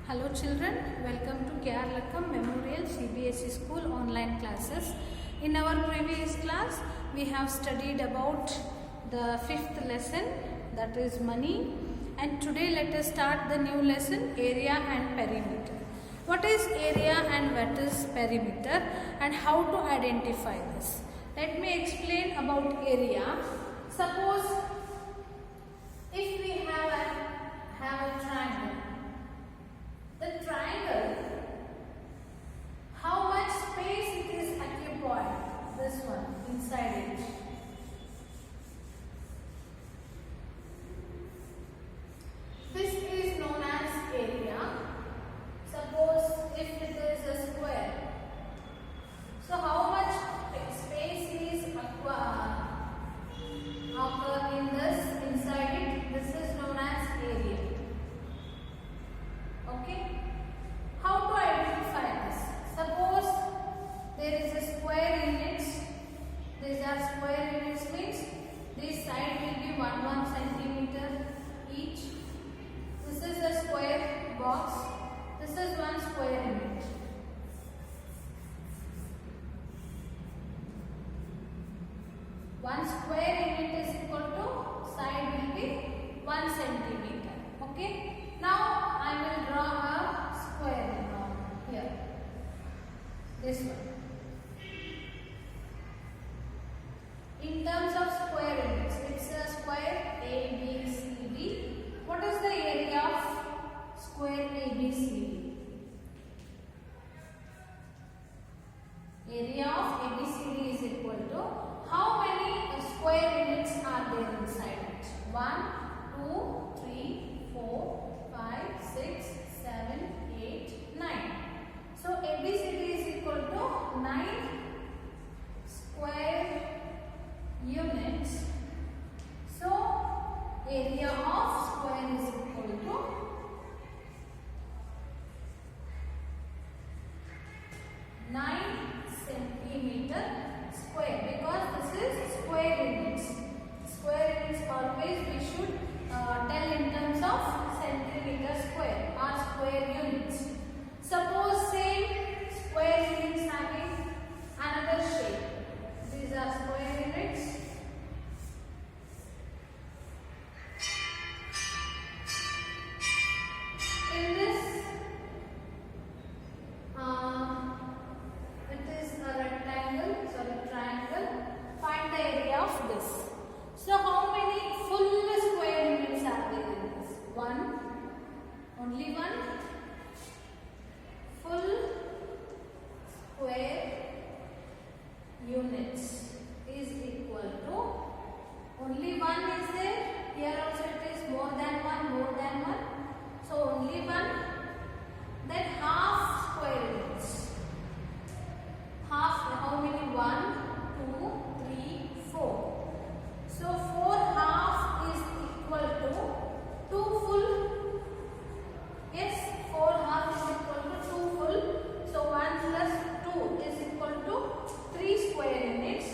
Hello children, welcome to K.R. Lakkam Memorial CBSE School online classes. In our previous class, we have studied about the fifth lesson, that is money. And today let us start the new lesson, area and perimeter. What is area and what is perimeter and how to identify this? Let me explain about area. Suppose if we have a triangle. The triangle, how much space it is occupied, this one, inside it. This is known as area. Suppose if it is a square. So how much space is occur in this, inside it? This is known as area. Okay. How to identify this? Suppose there is a square units. These are square units means this side will be 1 centimeter each. This is a square box. This is 1 square unit. One square unit is equal to side will be 1 centimeter. Okay. Now I will draw a square here. This one. In terms of square units, it's a square A, B, C, D. What is the area of square A, B, C, D? Area of A, B, C, D is equal to how many square units are there inside it? 1, 2, 3, 4, 5, 6, 7, 8, 9. So ABCD is equal to 9 square units. So area of square is equal to 9 centimeter square, because this is square units. Square units always we should tell in terms of centimeter square or square units. Suppose same square units having another shape. These are square units. In this, it is a rectangle, triangle. Find the area of this. So how many full square units are there in this? One, only one full square units is equal to, only one is there. Here also it is more than one. So only one. Then half square units. Half, how many? 1, 2, 3, 4. So 4 half is equal to 2 full. Yes, 4 half is equal to 2 full. So 1 plus 2 is equal to 3 square units.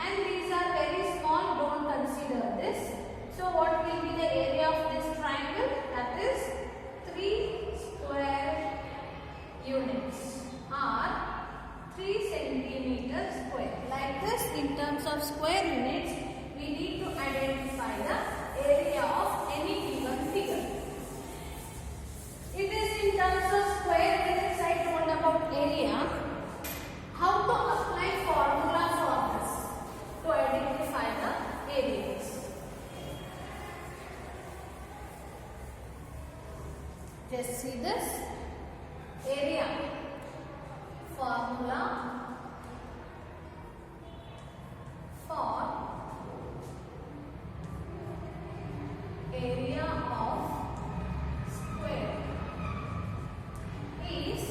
And these are very small, don't consider this. So what will be the area of this triangle? That is 3 square units or 3 centimeters square. Like this, in terms of square units, we need to identify the area of any given figure. It is in terms of square units I told about area. How to apply formula for this to identify the areas? Just see this area formula for area of square is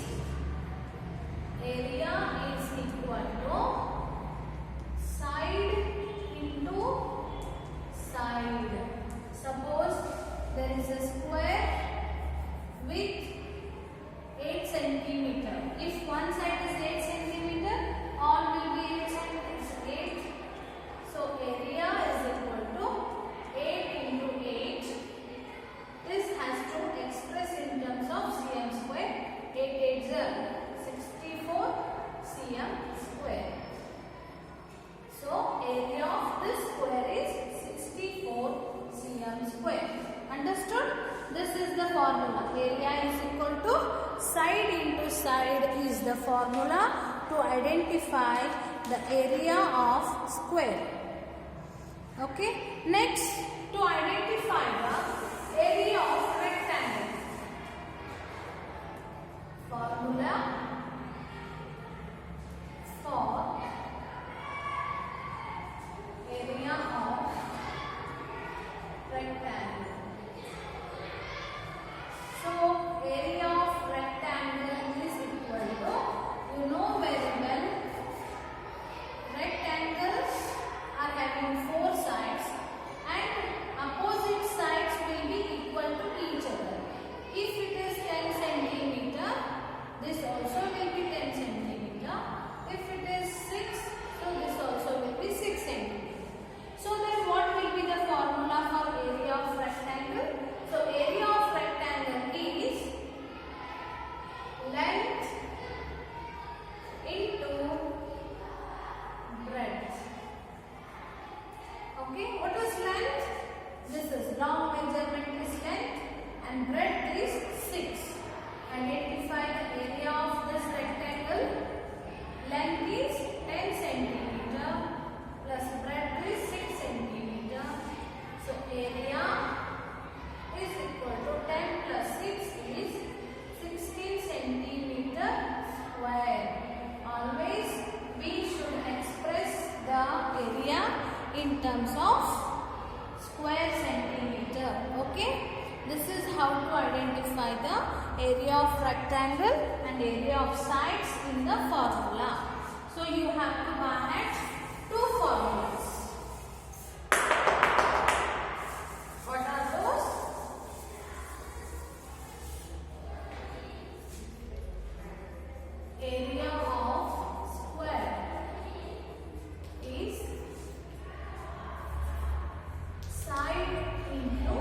area is equal to side into side. Suppose there is a square with 8 centimeter. If one side is 8 centimeter, area is equal to side into side is the formula to identify the area of square. Okay. Next, to identify the area of rectangle. Formula for area of rectangle. So, area of rectangle is equal to, you know very well, rectangles are having 4 sides and opposite sides will be equal to each other. If it is 10 centimeter, this also will be 10 centimeter. If it is 6, so this also will be 6 centimeter. So then what will be the formula for area of rectangle? So area of rectangle is length into breadth. Okay, what is length? This is long measurement is length and breadth is 6. Identify the area of this rectangle. Length is 10 centimeter plus breadth is 6 centimeter. So area is equal to 10 plus 6 is 16 centimeter square. Always we should express the area in terms of square centimeter. Okay. This is how to identify the area of rectangle and area of sides in the formula. So you have to add 2 formulas. What are those? Area of square is side into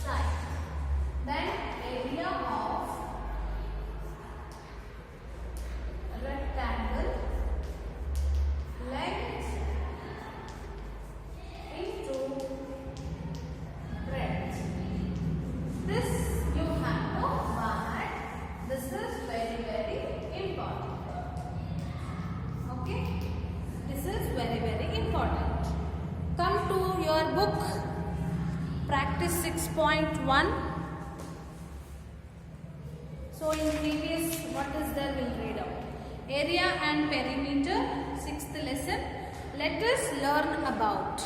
side. Then area of rectangle, length into breadth. This you have to add. This is very, very important. Okay. This is very, very important. Come to your book. Practice 6.1. So in previous, what is there, we'll read out. Area and perimeter, 6th lesson. Let us learn about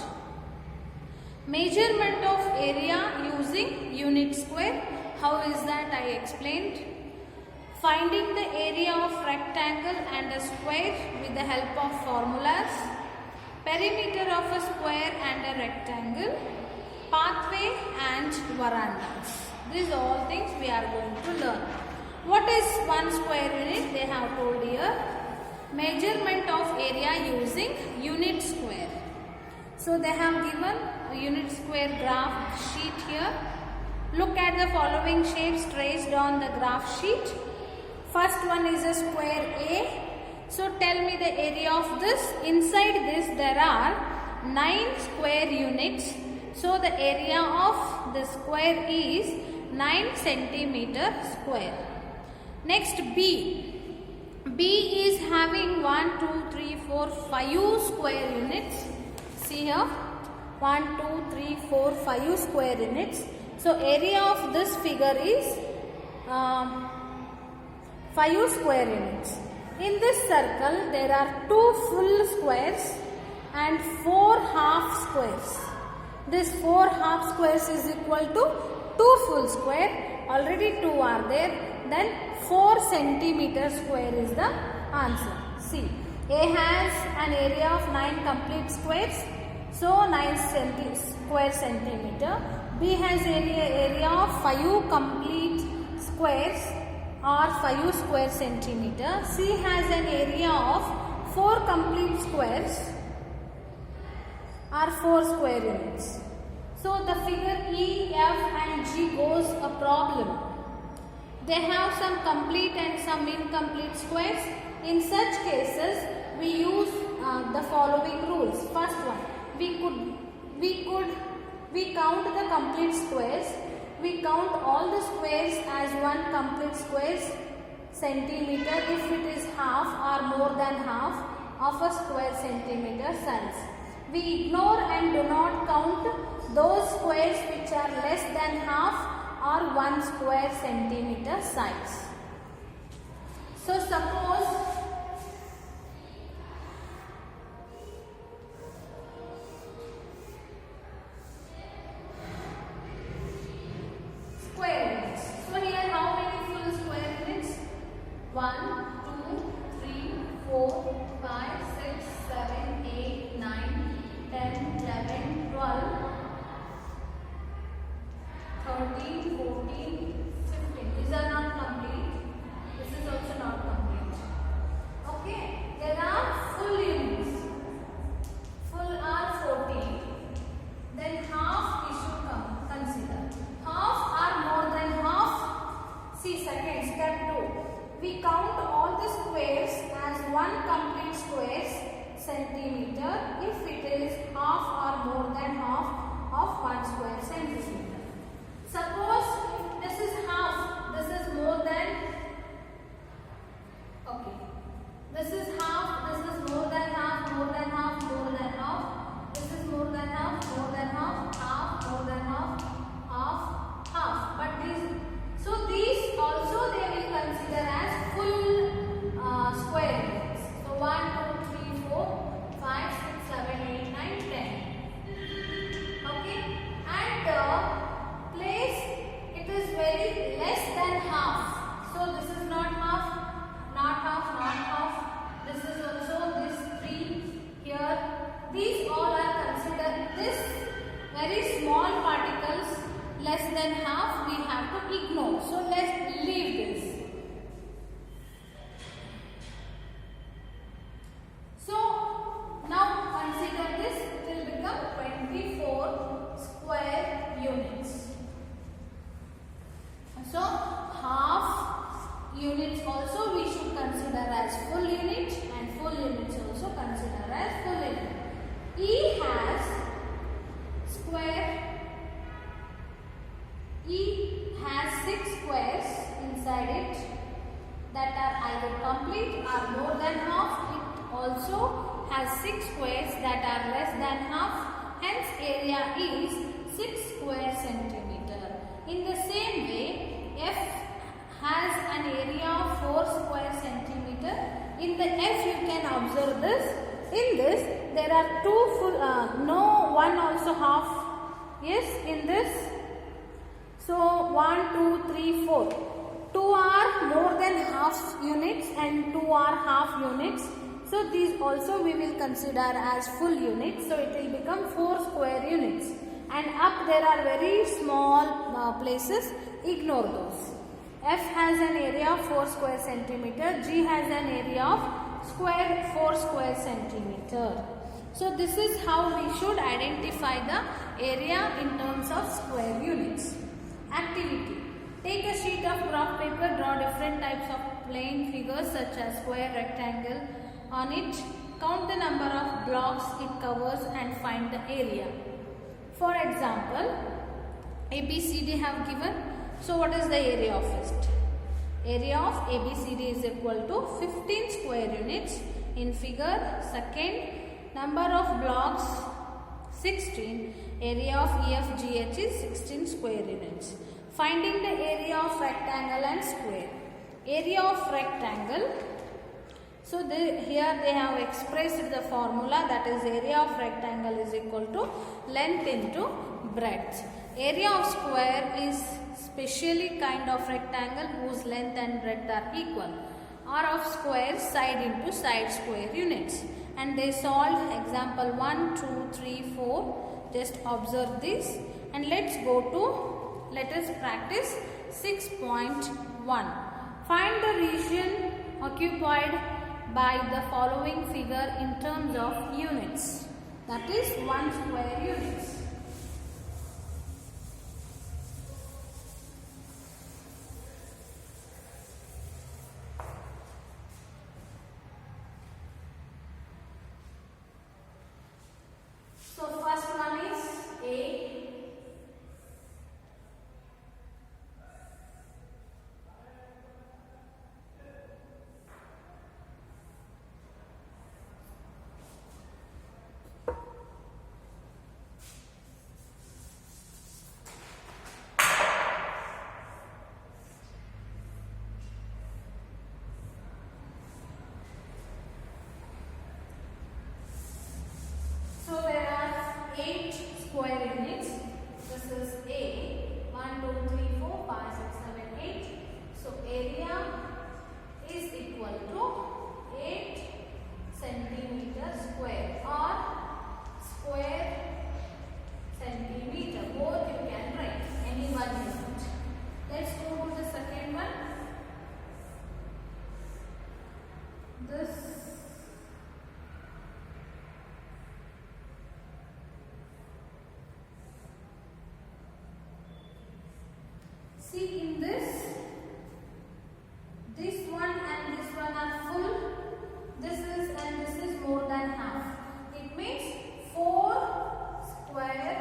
measurement of area using unit square. How is that I explained. Finding the area of rectangle and a square with the help of formulas. Perimeter of a square and a rectangle. Pathway and verandas. These all things we are going to learn. What is 1 square unit? They have told here. Measurement of area using unit square. So they have given a unit square graph sheet here. Look at the following shapes traced on the graph sheet. First one is a square A. So tell me the area of this. Inside this there are 9 square units. So the area of the square is 9 centimeter square. Next B. B is having 1, 2, 3, 4, 5 square units. See here. 1, 2, 3, 4, 5 square units. So area of this figure is 5 square units. In this circle there are 2 full squares and 4 half squares. This 4 half squares is equal to 2 full square. Already 2 are there. Then 4 centimeter square is the answer. See, A has an area of 9 complete squares. So 9 square centimeter. B has area of 5 complete squares or 5 square centimeter. C has an area of 4 complete squares or 4 square units. So the figure E, F and G goes a problem. They have some complete and some incomplete squares. In such cases, we use the following rules. First one, we count the complete squares. we count all the squares as one complete square centimeter if it is half or more than half of a square centimeter size. We ignore and do not count those squares which are less than half or 1 square centimeter size. So suppose square units. So here how many full square units? 1, 2, 3, 4, 5, 6, 7, 8, 9, 10, 11, 12, 13, 14, 15. These are not complete. This is also not complete. Okay. There are full units. Full are 14. Then half we should consider. Half are more than half. See second step 2. We count all the squares as one complete square centimeter if it is half or more than half of 1 square centimeter. Suppose this is half, this is more than, okay, this is half, this is more than half, more than half, more than half, this is more than half, more than half, half, more than half, half, half. But these also they will consider as full square units. So 1, 2, 3, 4, 5, 6, 7, 8, 9, 10. Okay, and the place it is very less than half. So this is not half, not half, not half. This is also this 3 here. These all are considered. This very small particles less than half we have to ignore. So let's leave this. So now consider this, it will become 24 square units. So half units also we should consider as full unit and full units also consider as full unit. E has square, E has 6 squares inside it that are either complete or more than half. It also has 6 squares that are less than half. Hence area is 6 square centimeter. In the same way, F has an area of 4 square centimeter. In the F you can observe this. In this there are 2 full, no one also half. Yes, in this. So 1, 2, 3, 4. 2 are more than half units and 2 are half units. So these also we will consider as full units. So it will become 4 square units. And up there are very small places. Ignore those. F has an area of 4 square centimeter. G has an area of 4 square centimeter. So this is how we should identify the area in terms of square units. Activity. Take a sheet of graph paper, draw different types of plane figures such as square, rectangle. On it, count the number of blocks it covers and find the area. For example, ABCD have given. So what is the area of it? Area of ABCD is equal to 15 square units. In figure, second, number of blocks 16. Area of EFGH is 16 square units. Finding the area of rectangle and square. Area of rectangle. So here they have expressed the formula, that is area of rectangle is equal to length into breadth. Area of square is specially kind of rectangle whose length and breadth are equal. R of square side into side square units. And they solved example 1, 2, 3, 4. Just observe this and let us practice 6.1. Find the region occupied by the following figure in terms of units. That is 1 square units. So first one is A, See in this one and this one are full. This is and this is more than half. It means 4 square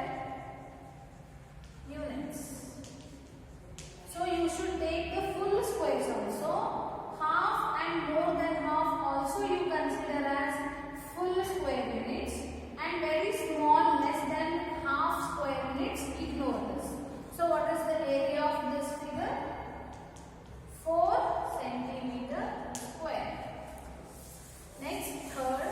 units. So you should take the full squares also. Half and more than half also you consider as full square units, and very small less than half square units ignore this. So what is the area of this figure? 4 centimeter square. Next, third.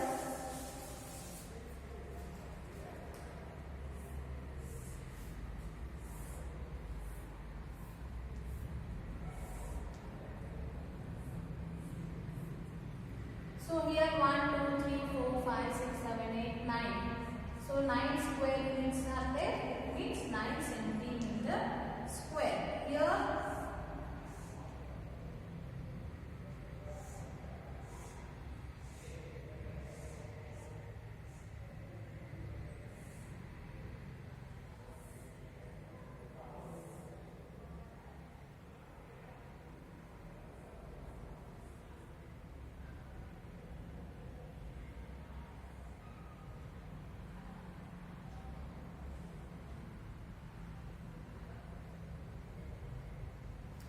So here 1, 2, 3, 4, 5, 6, 7, 8, 9. So 9 square units are there. It means 9 centimeter square. Here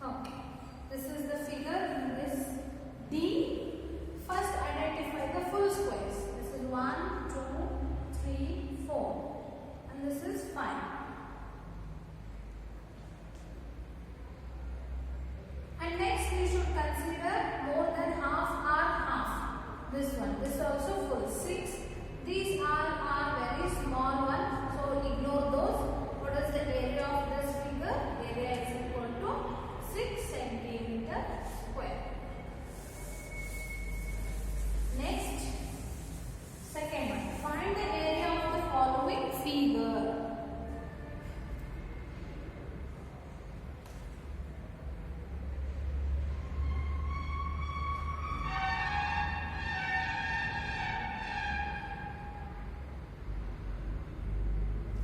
okay. This is the figure in this D. First identify the full squares. This is 1, 2, 3, 4 and this is 5. And next you should consider more than half or half. This one. This is also full. 6. These are very small one. So ignore those. What is the area of this figure? Area is equal to 6 centimeter square. Next, second one. Find the area of the following figure.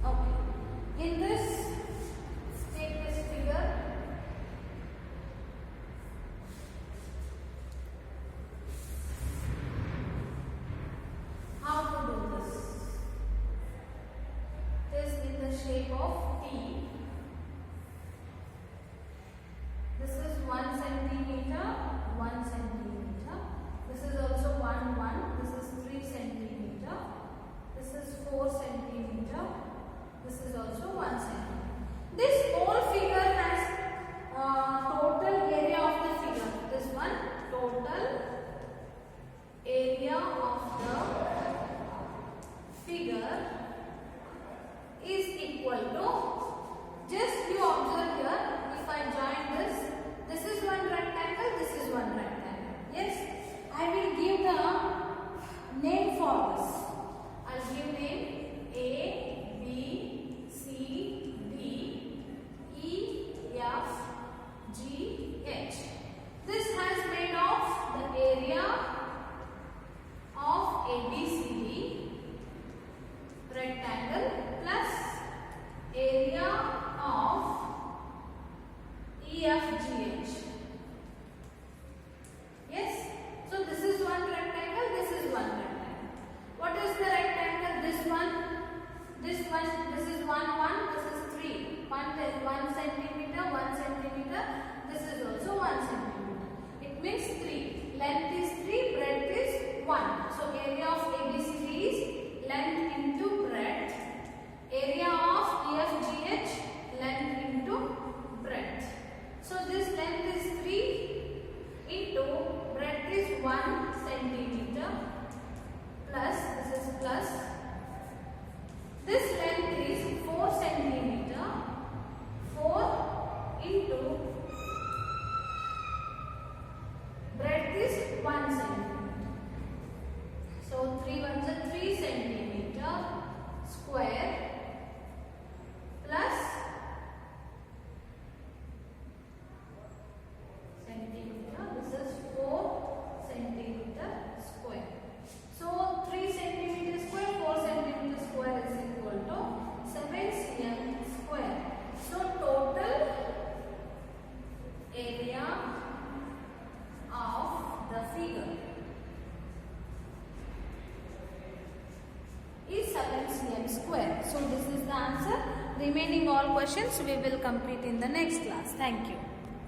Okay. In this LCM square. So this is the answer. Remaining all questions we will complete in the next class. Thank you.